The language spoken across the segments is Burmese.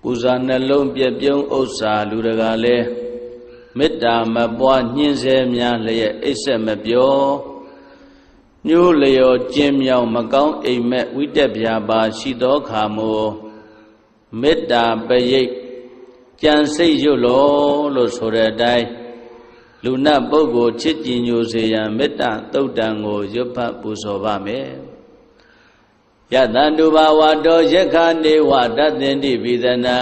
ကုဇာနှလုံးပြည့်ပြုံးဥစ္စာလူတကာလဲမေတ္တာမပွားညှင်းဆဲများလျက်အိပ်ဆက်မပြောညှိုးလျော်ကျင်းမြောင်မကောင်းအိမ်မက်ဝိတက်ပြာပါရှိသောခါမို့မေတ္တာပရိတ်ကြံစိတ်ရွတ်လို့ဆိုတဲ့အတိုင်းလူနတ်ပုဂ္ဂိုလ်ချစ်ကြည်ညိုစေရန်မေတ္တာသုတ်တံကိုရွတ်ဖတ်ပူဇော်ပါမယ်ယတံတုဘာဝတောယက္ခနေဝတတ္တင်တိပိသနံ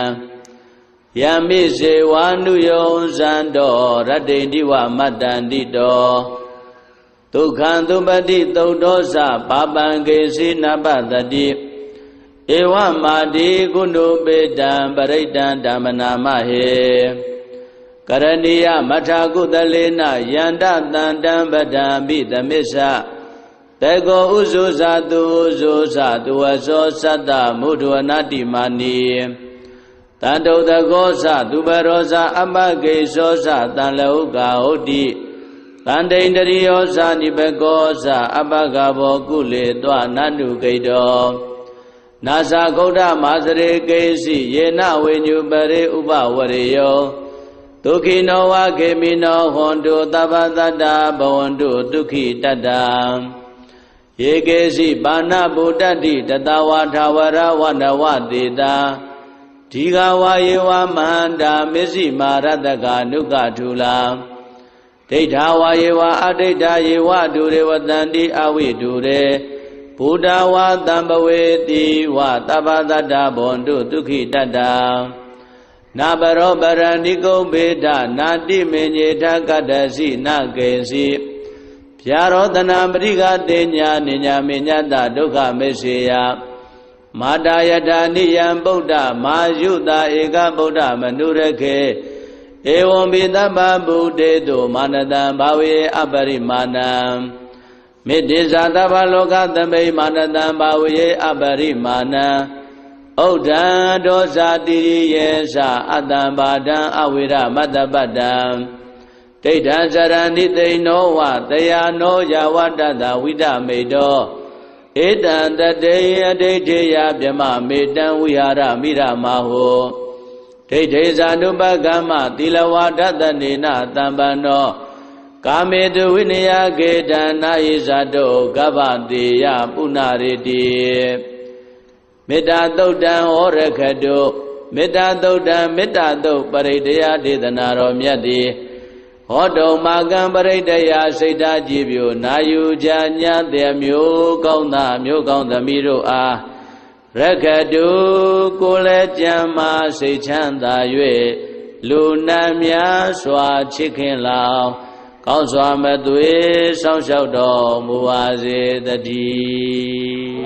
ယမိစေဝါနုယောဇံတောရတ္တိတိဝမတ္တန္တိတောဒုက္ခံသုပတိသုတ်တောသပါပံကေစီနပတတိဧဝမာတိကုဏုပေတံပရိတံဓမ္မနာမဟေကရဏီယမထာကုသလေနယန္တတန္တံပဒံပိသမစ္ဆတေကောဥဇုဇာတုဥဇုဇာတုဝသောသတ္တမုဒ္ဒဝနာတိမာနီတန္တုတကောသသူပရောဇာအပကေသောသတံလဟုကာဟုတ်တိတန္တိန္တရိယောဇာနိဘကောသအပကဘောကုလေတွနန္တုကိတောနာဇာဂௌဒမာစရေကေစီယေနဝေညုပရေဥပဝရေယောဒုက္ခိနောဝခေမိနောဟွန်တုသဗ္ဗတတ္တဘဝန္တုဒုက္ခိတတ္တယေကေစီပါဏဗုဒ္ဓတိတတဝါထာဝရဝနဝတေတာဒီဃဝါယေဝမန္တာမစ္စည်းမာရတကနုကထူလာဒိဋ္ဌာဝါယေဝအဒိဋ္ဌာယေဝဒုရေဝတန္တိအဝိဒုရေဘုဒ္ဓဝါတံပဝေတိဝသဗ္ဗတတ္တဘဝန္တုဒုက္ခိတတ္တနာပရောပရဏိကုံဘေဒနာတိမေညေထကတ္တစီနကေစီဗျာရောတနာပရိကတေညာနိညာမေညတဒုက္ခမေစေယမာတာယထာနိယံဗုဒ္ဓမာယုတာဧကဗုဒ္ဓမနုရခေဧဝံပိသဗ္ဗဗုဒေတုမာနတံဘာဝေအပရိမာဏံမေတ္တိဇာသဗ္ဗလောကသမိမာနတံဘာဝေအပရိမာဏံဩဒံဒောဇာတိရိယေသအတ္တံဘာဒံအဝိရမတ္တပတ္တံဒိဋ္ဌံဇရဏိသိနောဝတယာနောယဝတ္တတဝိဒမေတောဧတံတတေယဒိဋ္ဌိယဗြမမေတံဝိဟာရမိရမဟောဒိဋ္ဌိဇာနုပကမ္မသီလဝါဒတနေနတံပန္နောကာမေတုဝိနယကေတနာယိဇာတောကဗ္ဗတေယပုဏ္ဏရေတိမေတ္တာသုတ်တံဩရခတုမေတ္တာသုတ်တံမေတ္တာသုတ်ပရိတယဒေသနာတော်မြတ်တိဟောတုံမာကံပရိတယစိတ်ဓာကြည်ပြိုနာယူကြညာတဲ့မျိုးကောင်းသားမျိုးကောင်းသမီးတို့အားရခတုကိုလည်းကြံမာစိတ်ချမ်းသာ၍လူနာများစွာချစ်ခင်လောင်ကောင်းစွာမသွေစောင့်ရှောက်တော်မူပါစေတည်း